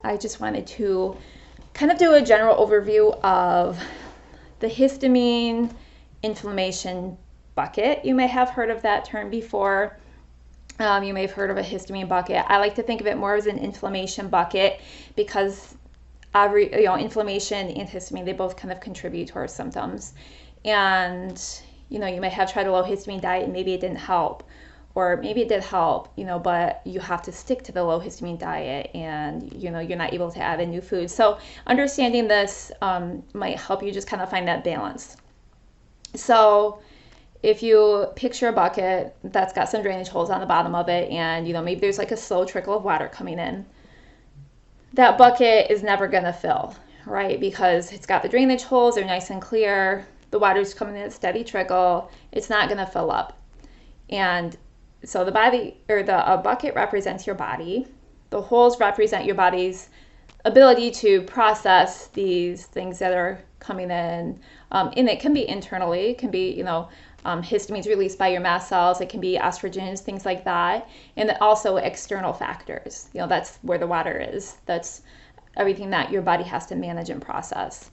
I just wanted to kind of do a general overview of the histamine inflammation bucket. You may have heard of that term before. You may have heard of a histamine bucket. I like to think of it more as an inflammation bucket because inflammation and histamine, they both kind of contribute to our symptoms. And, you may have tried a low histamine diet and maybe it didn't help. Or maybe it did help, but you have to stick to the low histamine diet and, you're not able to add in new foods. So understanding this might help you just kind of find that balance. So if you picture a bucket that's got some drainage holes on the bottom of it and, maybe there's like a slow trickle of water coming in, that bucket is never going to fill, right? Because it's got the drainage holes, they're nice and clear, the water's coming in a steady trickle, it's not going to fill up. And so the bucket represents your body. The holes represent your body's ability to process these things that are coming in. And it can be internally, it can be, histamines released by your mast cells, it can be estrogens, things like that. And then also external factors. That's where the water is. That's everything that your body has to manage and process.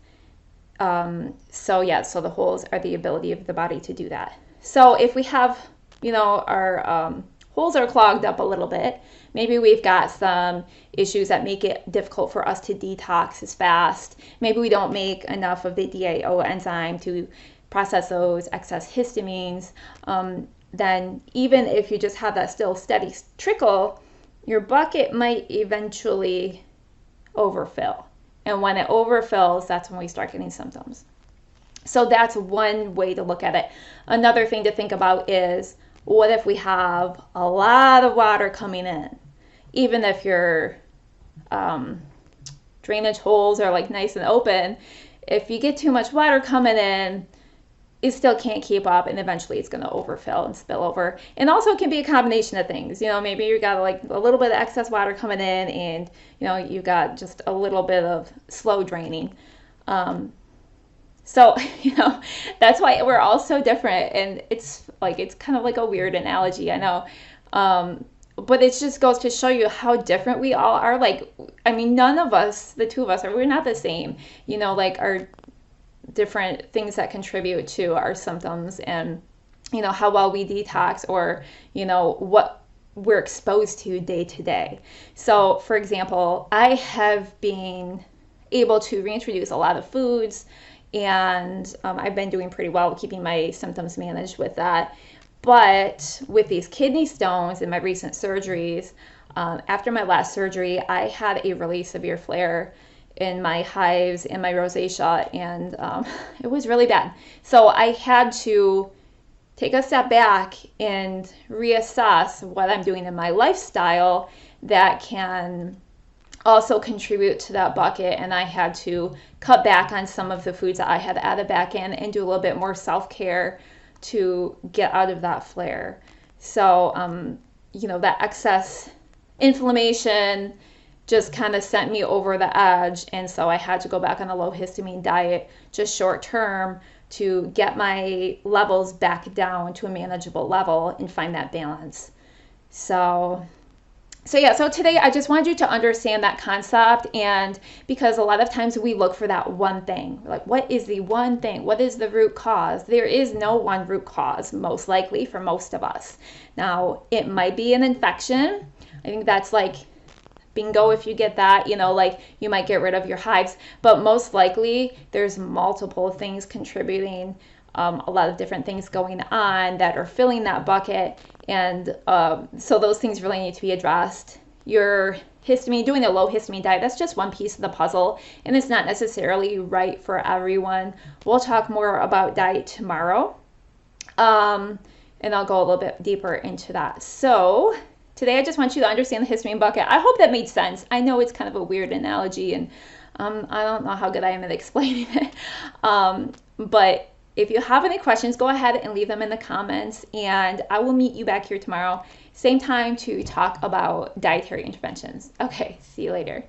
So the holes are the ability of the body to do that. So if we have our holes are clogged up a little bit. Maybe we've got some issues that make it difficult for us to detox as fast. Maybe we don't make enough of the DAO enzyme to process those excess histamines. Then even if you just have that still steady trickle, your bucket might eventually overfill. And when it overfills, that's when we start getting symptoms. So that's one way to look at it. Another thing to think about is, what if we have a lot of water coming in? Even if your drainage holes are like nice and open, if you get too much water coming in, it still can't keep up and eventually it's going to overfill and spill over. And also it can be a combination of things. Maybe you got like a little bit of excess water coming in and, you got just a little bit of slow draining. So, that's why we're all so different. And it's kind of like a weird analogy, I know. But it just goes to show you how different we all are. None of us, the two of us, we're not the same. Our different things that contribute to our symptoms and, how well we detox or, what we're exposed to day. So, for example, I have been able to reintroduce a lot of foods. And I've been doing pretty well keeping my symptoms managed with that. But with these kidney stones and my recent surgeries, after my last surgery, I had a really severe flare in my hives and my rosacea, and it was really bad. So I had to take a step back and reassess what I'm doing in my lifestyle that can also contribute to that bucket, and I had to cut back on some of the foods that I had added back in and do a little bit more self-care to get out of that flare. So that excess inflammation just kind of sent me over the edge, and so I had to go back on a low histamine diet just short term to get my levels back down to a manageable level and find that balance. So today I just wanted you to understand that concept, and because a lot of times we look for that one thing, like what is the one thing? What is the root cause? There is no one root cause, most likely for most of us. Now, it might be an infection. I think that's like bingo if you get that, you might get rid of your hives, but most likely there's multiple things contributing, a lot of different things going on that are filling that bucket. And so those things really need to be addressed. Your histamine, doing a low histamine diet, that's just one piece of the puzzle, and it's not necessarily right for everyone. We'll talk more about diet tomorrow, and I'll go a little bit deeper into that. So today I just want you to understand the histamine bucket. I hope that made sense. I know it's kind of a weird analogy, and I don't know how good I am at explaining it, but if you have any questions, go ahead and leave them in the comments, and I will meet you back here tomorrow, same time, to talk about dietary interventions. Okay, see you later.